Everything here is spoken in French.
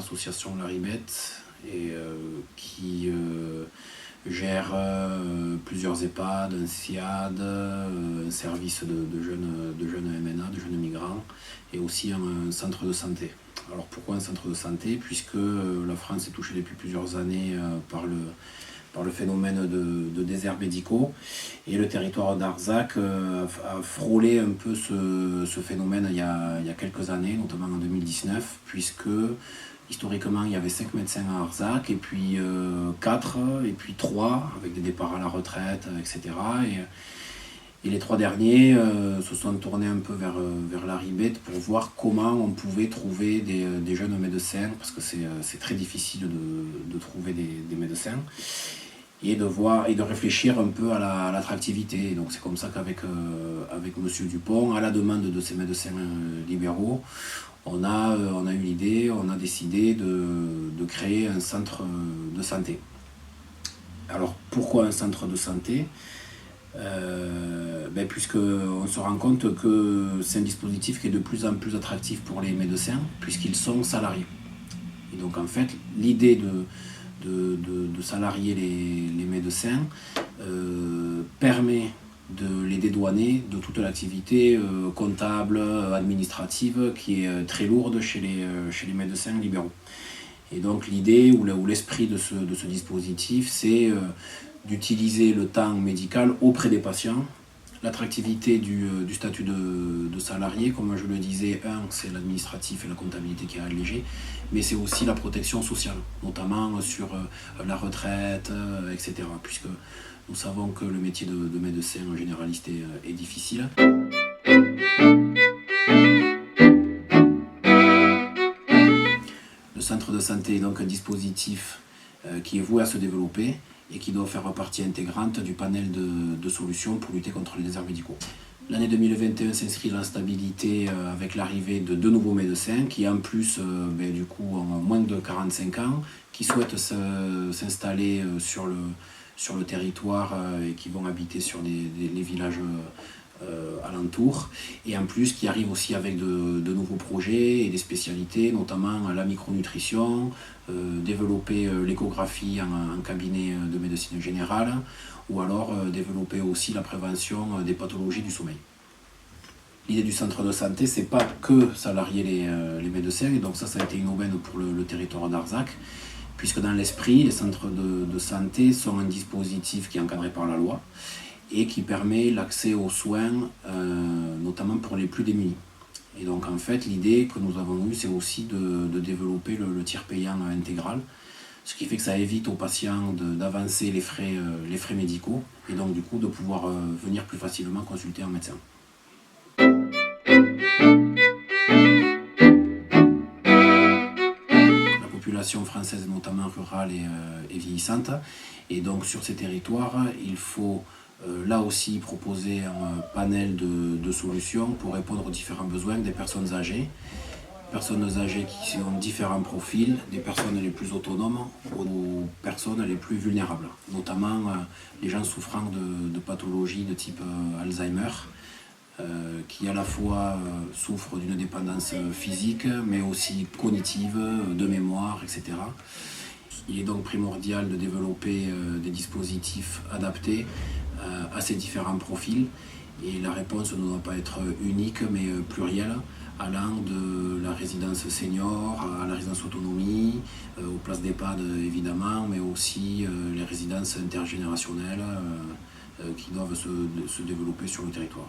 l'association La Ribette et qui gère plusieurs EHPAD, un SIAD, un service de jeunes MNA, de jeunes migrants, et aussi un centre de santé. Alors pourquoi un centre de santé? Puisque la France est touchée depuis plusieurs années par le phénomène de déserts médicaux, et le territoire d'Arzac a frôlé un peu ce phénomène il y a quelques années, notamment en 2019, puisque historiquement il y avait 5 médecins à Arzac, et puis 4, et puis 3 avec des départs à la retraite, etc. Et les 3 derniers se sont tournés un peu vers La Ribette pour voir comment on pouvait trouver des jeunes médecins, parce que c'est très difficile de trouver des médecins, et de réfléchir un peu à l'attractivité. Donc c'est comme ça qu'avec Monsieur Dupont, à la demande de ces médecins libéraux, on a eu l'idée, on a décidé de créer un centre de santé. Alors pourquoi un centre de santé? Puisqu'on se rend compte que c'est un dispositif qui est de plus en plus attractif pour les médecins, puisqu'ils sont salariés. Et donc en fait, l'idée de salarier les médecins permet de les dédouaner de toute l'activité comptable, administrative, qui est très lourde chez les médecins libéraux. Et donc l'idée ou l'esprit de ce dispositif, c'est d'utiliser le temps médical auprès des patients. L'attractivité du statut de salarié, comme je le disais, c'est l'administratif et la comptabilité qui est allégée, mais c'est aussi la protection sociale, notamment sur la retraite, etc. Puisque nous savons que le métier de médecin généraliste est difficile. Le centre de santé est donc un dispositif qui est voué à se développer et qui doit faire partie intégrante du panel de solutions pour lutter contre les déserts médicaux. L'année 2021 s'inscrit dans la stabilité avec l'arrivée de 2 nouveaux médecins qui en plus ont moins de 45 ans, qui souhaitent s'installer sur le territoire et qui vont habiter sur les villages alentours, et en plus qui arrivent aussi avec de nouveaux projets et des spécialités, notamment la micronutrition, développer l'échographie en cabinet de médecine générale, ou alors développer aussi la prévention des pathologies du sommeil. L'idée du centre de santé, c'est pas que salarier les médecins, et donc ça a été une aubaine pour le territoire d'Arzac, puisque dans l'esprit, les centres de santé sont un dispositif qui est encadré par la loi et qui permet l'accès aux soins, notamment pour les plus démunis. Et donc en fait, l'idée que nous avons eue, c'est aussi de développer le tiers payant intégral, ce qui fait que ça évite aux patients d'avancer les frais médicaux, et donc du coup de pouvoir venir plus facilement consulter un médecin. La population française, notamment rurale, est vieillissante, et donc sur ces territoires, il faut là aussi proposer un panel de solutions pour répondre aux différents besoins des personnes âgées. Personnes âgées qui ont différents profils, des personnes les plus autonomes aux personnes les plus vulnérables, notamment les gens souffrant de pathologies de type Alzheimer, qui à la fois souffrent d'une dépendance physique, mais aussi cognitive, de mémoire, etc. Il est donc primordial de développer des dispositifs adaptés à ces différents profils, et la réponse ne doit pas être unique mais plurielle, allant de la résidence senior à la résidence autonomie, aux places d'EHPAD évidemment, mais aussi les résidences intergénérationnelles qui doivent se développer sur le territoire.